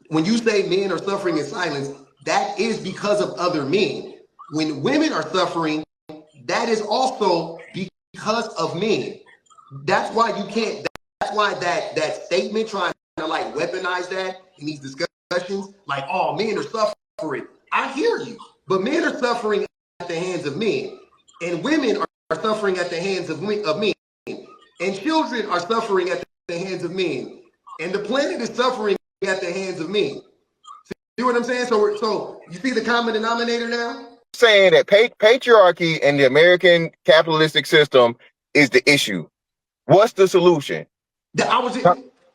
when you say men are suffering in silence, that is because of other men. When women are suffering, that is also because of men. That's why you can't. That's why that statement trying to like weaponize that in these discussions, like, oh, men are suffering. I hear you, but men are suffering at the hands of men, and women are suffering at the hands of men, and children are suffering at the hands of men, and the planet is suffering at the hands of men. See what I'm saying? So you see the common denominator now? Saying that patriarchy and the American capitalistic system is the issue. What's the solution?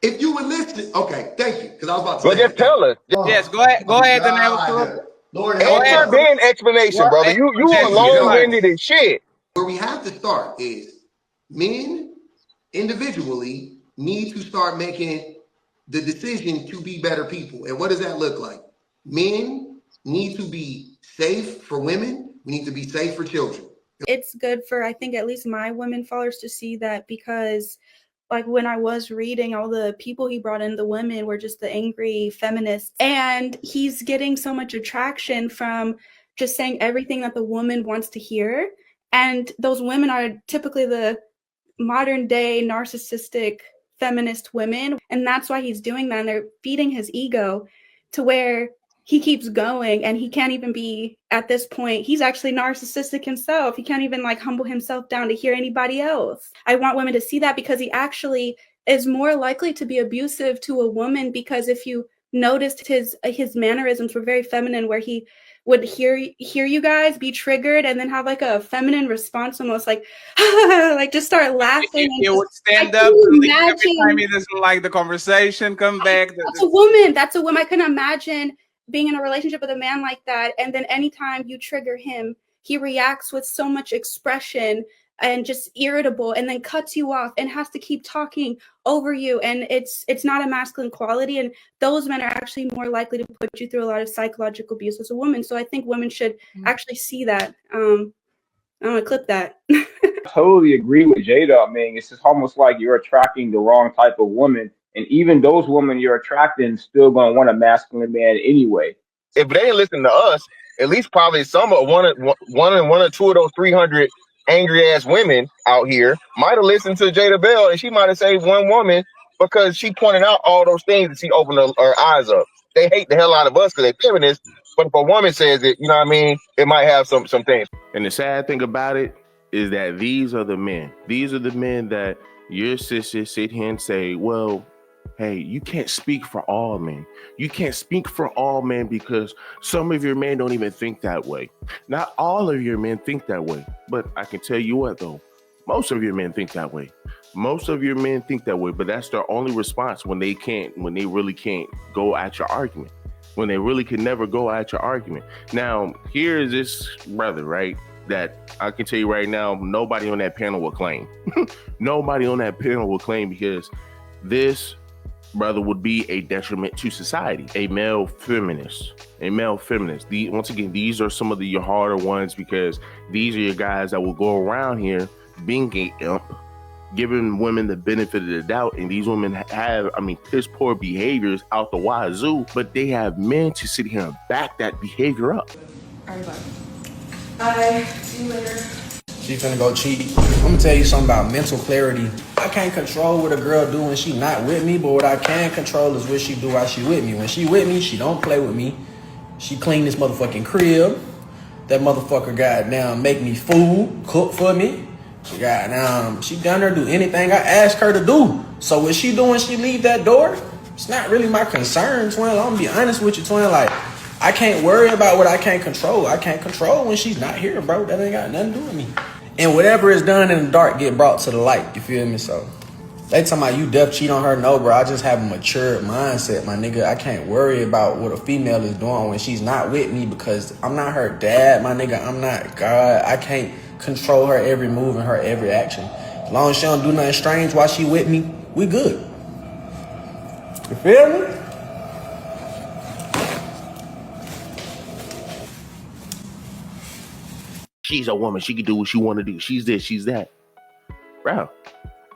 If you would listen, okay, thank you, because I was about to Well, say just that. tell us. Yes, go ahead, the neighbor. Lord help Answer us. then explanation, brother. You are Jason, get the mic. long-winded as shit. Where we have to start is men individually need to start making the decision to be better people. And what does that look like? Men need to be safe for women. We need to be safe for children. It's good for, I think, at least my women followers to see that, because like when I was reading, all the people he brought in, the women were just the angry feminists. And he's getting so much attraction from just saying everything that the woman wants to hear. And those women are typically the modern day narcissistic feminist women. And that's why he's doing that. And they're feeding his ego to where he keeps going, and he can't even be, at this point, he's actually narcissistic himself. He can't even like humble himself down to hear anybody else. I want women to see that, because he actually is more likely to be abusive to a woman, because if you noticed his mannerisms were very feminine, where he would hear you guys be triggered and then have like a feminine response, almost like like just start laughing. He would stand up and leave every time he doesn't like the conversation, come back. That's a woman. I couldn't imagine being in a relationship with a man like that, and then anytime you trigger him, he reacts with so much expression and just irritable, and then cuts you off and has to keep talking over you, and it's not a masculine quality, and those men are actually more likely to put you through a lot of psychological abuse as a woman. So I think women should actually see that. I'm gonna clip that. Totally agree with Jada. Man, it's just almost like you're attracting the wrong type of woman, and even those women you're attracting still gonna want a masculine man anyway. If they didn't listen to us, at least probably some of one or two of those 300 angry ass women out here might have listened to Jada Bell, and she might have saved one woman because she pointed out all those things and she opened her eyes up. They hate the hell out of us because they're feminists, but if a woman says it, you know what I mean, it might have some things. And the sad thing about it is that these are the men. These are the men that your sisters sit here and say, well, hey, you can't speak for all men. You can't speak for all men because some of your men don't even think that way. Not all of your men think that way. But I can tell you what, though, most of your men think that way. Most of your men think that way, but that's their only response when they really can't go at your argument. When they really can never go at your argument. Now, here is this brother, right? That I can tell you right now, nobody on that panel will claim. Nobody on that panel will claim, because this brother would be a detriment to society. A male feminist. Once again, these are some of the harder ones, because these are your guys that will go around here being a imp, giving women the benefit of the doubt, and these women have, piss poor behaviors out the wazoo, but they have men to sit here and back that behavior up. All right, bye. Bye. See you later. She finna go cheat. I'm gonna tell you something about mental clarity. I can't control what a girl do when she not with me, but what I can control is what she do while she with me. When she with me, she don't play with me. She clean this motherfucking crib. That motherfucker goddamn make me food, cook for me. She down there do anything I ask her to do. So what she do when she leave that door, it's not really my concern, twin. I'm gonna be honest with you, twin. Like, I can't worry about what I can't control. I can't control when she's not here, bro. That ain't got nothing to do with me. And whatever is done in the dark get brought to the light. You feel me? So they talking about you def cheat on her. No, bro. I just have a mature mindset, my nigga. I can't worry about what a female is doing when she's not with me, because I'm not her dad, my nigga. I'm not God. I can't control her every move and her every action. As long as she don't do nothing strange while she with me, we good. You feel me? She's a woman. She can do what she want to do. She's this, she's that. Bro,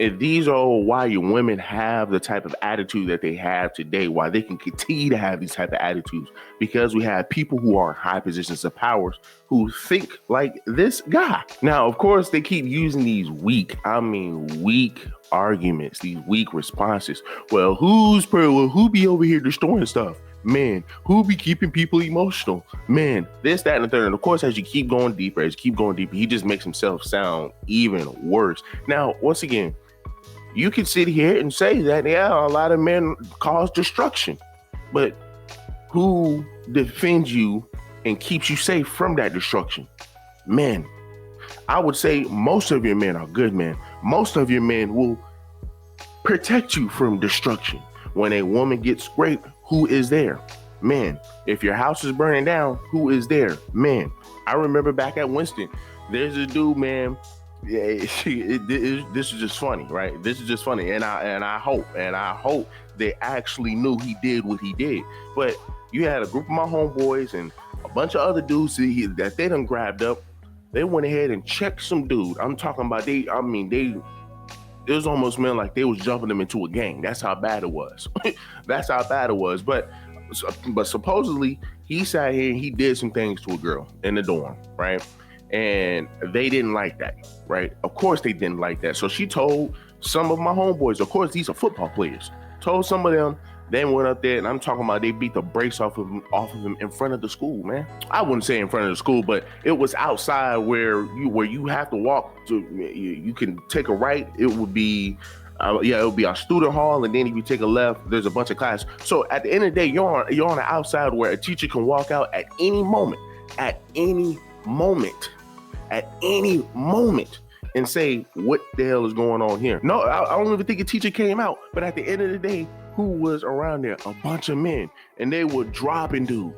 And these are why your women have the type of attitude that they have today, why they can continue to have these type of attitudes, because we have people who are in high positions of powers who think like this guy. Now, of course, they keep using these weak arguments, these weak responses. Well, who be over here destroying stuff? Man, who be keeping people emotional? Man, this, that, and the third. And of course, as you keep going deeper, he just makes himself sound even worse. Now, once again, you can sit here and say that, yeah, a lot of men cause destruction, but who defends you and keeps you safe from that destruction? Men. I would say most of your men are good men. Most of your men will protect you from destruction. When a woman gets raped, who is there? Men. If your house is burning down, who is there? Men. I remember back at Winston, there's a dude, man. Yeah, this is just funny, right? This is just funny, and I hope they actually knew he did what he did. But you had a group of my homeboys and a bunch of other dudes that they done grabbed up. They went ahead and checked some dude. I'm talking about it was almost meant like they was jumping them into a gang. That's how bad it was. That's how bad it was. But supposedly he sat here and he did some things to a girl in the dorm, right? And they didn't like that, right? Of course they didn't like that. So she told some of my homeboys, of course these are football players, told some of them. They went up there, and I'm talking about they beat the brakes off of him in front of the school, man. I wouldn't say in front of the school, but it was outside where you have to walk to. You can take a right. It would be, it would be our student hall, and then if you take a left, there's a bunch of classes. So at the end of the day, you're on the outside where a teacher can walk out at any moment, and say, what the hell is going on here? No, I don't even think a teacher came out. But at the end of the day, who was around there? A bunch of men. And they were dropping dude.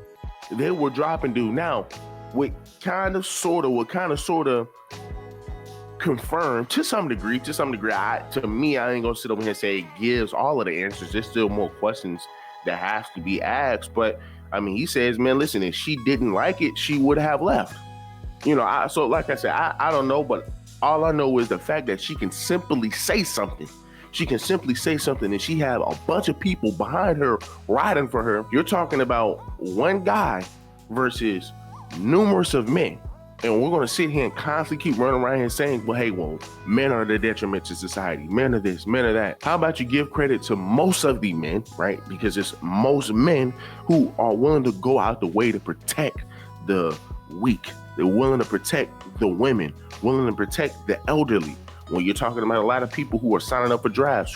Now, what kind of sort of confirmed to some degree, to me, I ain't gonna sit over here and say it gives all of the answers. There's still more questions that has to be asked. But I mean, he says, man, listen, if she didn't like it, she would have left. So like I said, I don't know, but all I know is the fact that she can simply say something. And she have a bunch of people behind her riding for her. You're talking about one guy versus numerous of men. And we're going to sit here and constantly keep running around here saying, well, men are the detriment to society. Men are this, men are that. How about you give credit to most of the men, right? Because it's most men who are willing to go out the way to protect the weak. They're willing to protect the women, willing to protect the elderly. When you're talking about a lot of people who are signing up for drafts,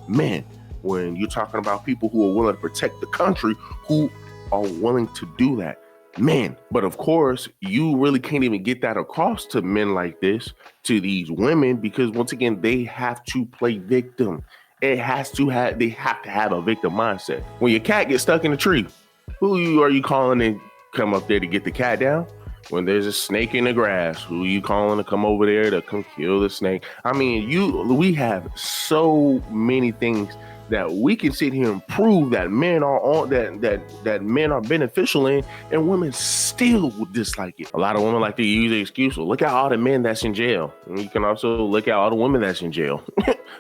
men. When you're talking about people who are willing to protect the country, who are willing to do that, men. But of course, you really can't even get that across to men like this, to these women, because once again, they have to play victim. They have to have a victim mindset. When your cat gets stuck in a tree, who are you calling to come up there to get the cat down? When there's a snake in the grass, who are you calling to come over there to come kill the snake? I mean, we have so many things that we can sit here and prove that men are on that men are beneficial in, and women still would dislike it. A lot of women like to use the excuse, well, look at all the men that's in jail. And you can also look at all the women that's in jail.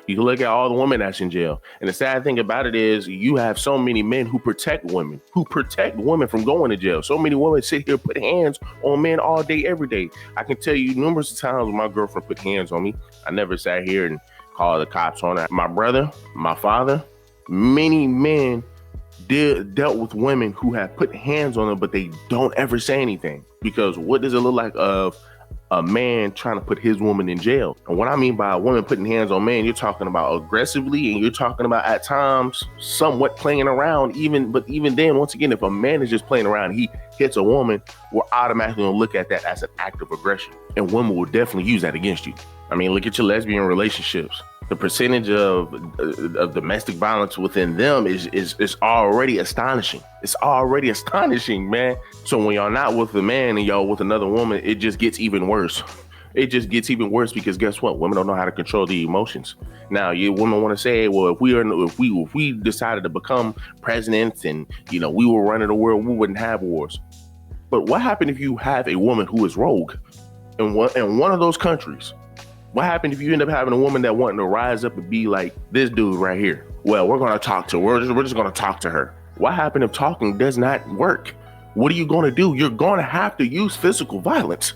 You can look at all the women that's in jail. And the sad thing about it is you have so many men who protect women from going to jail. So many women sit here, put hands on men all day, every day. I can tell you numerous times when my girlfriend put hands on me, I never sat here and called the cops on her. My brother, my father, many men dealt with women who have put hands on them, but they don't ever say anything. Because what does it look like of a man trying to put his woman in jail? And what I mean by a woman putting hands on man, you're talking about aggressively, and you're talking about at times somewhat playing around. But even then, once again, if a man is just playing around, he hits a woman, we're automatically going to look at that as an act of aggression. And women will definitely use that against you. I mean, look at your lesbian relationships. The percentage of domestic violence within them is already astonishing. It's already astonishing, man. So when y'all not with a man and y'all with another woman, it just gets even worse. It just gets even worse because guess what? Women don't know how to control the emotions. Now, you women want to say, well, if we decided to become presidents and we were running the world, we wouldn't have wars. But what happened if you have a woman who is rogue in one of those countries? What happened if you end up having a woman that wanting to rise up and be like this dude right here? Well, we're going to talk to her. We're just going to talk to her. What happened if talking does not work? What are you going to do? You're going to have to use physical violence.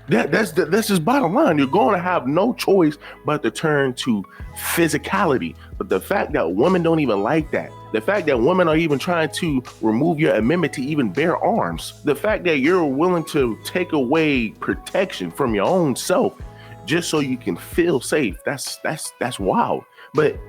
That's just bottom line. You're going to have no choice but to turn to physicality. But the fact that women don't even like that, the fact that women are even trying to remove your amendment to even bear arms, the fact that you're willing to take away protection from your own self just so you can feel safe, that's wild. But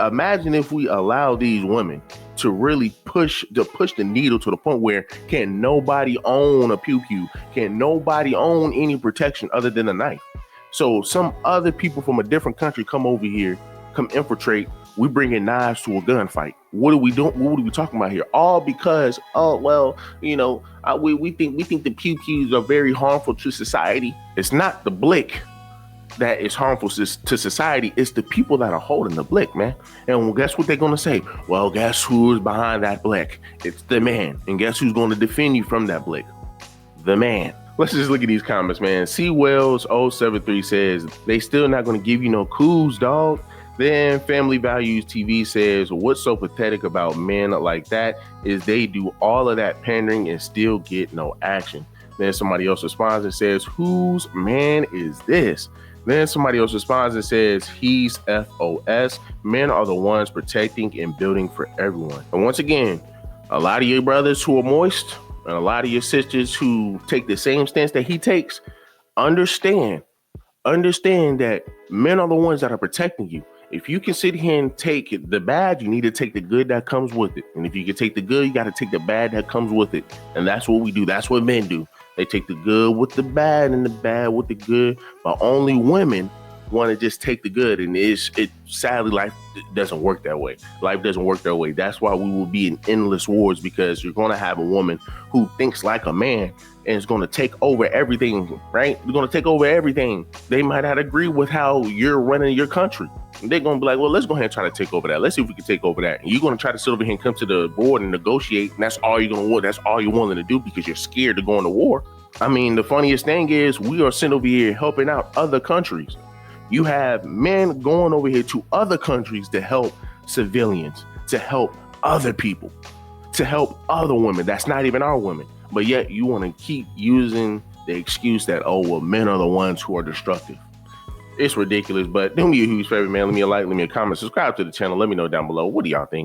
imagine if we allow these women to really push the needle to the point where can nobody own a pew-pew, can nobody own any protection other than a knife. So some other people from a different country come over here, come infiltrate, we bring in knives to a gunfight. What are we doing? What are we talking about here? All because, we think the pew-pews are very harmful to society. It's not the blick that is harmful to society. It's the people that are holding the blick, man. And guess what they're going to say? Well, guess who's behind that blick? It's the man. And guess who's going to defend you from that blick? The man. Let's just look at these comments, man. C Wells 073 says, they still not going to give you no coups, dog. Then Family Values TV says, what's so pathetic about men like that is they do all of that pandering and still get no action. Then somebody else responds and says, whose man is this? Then somebody else responds and says, he's FOS. Men are the ones protecting and building for everyone. And once again, a lot of your brothers who are moist and a lot of your sisters who take the same stance that he takes, understand that men are the ones that are protecting you. If you can sit here and take the bad, you need to take the good that comes with it. And if you can take the good, you got to take the bad that comes with it. And that's what we do. That's what men do. They take the good with the bad and the bad with the good, but only women want to just take the good. And sadly, life doesn't work that way. Life doesn't work that way. That's why we will be in endless wars, because you're going to have a woman who thinks like a man and is going to take over everything, right? You're going to take over everything. They might not agree with how you're running your country. And they're going to be like, well, let's go ahead and try to take over that. Let's see if we can take over that. And you're going to try to sit over here and come to the board and negotiate. And that's all you're going to want. That's all you're willing to do because you're scared to go into war. I mean, the funniest thing is we are sent over here helping out other countries. You have men going over here to other countries to help civilians, to help other people, to help other women. That's not even our women. But yet you want to keep using the excuse that, oh, well, men are the ones who are destructive. It's ridiculous, but do me a huge favor, man. Leave me a like, leave me a comment, subscribe to the channel. Let me know down below. What do y'all think?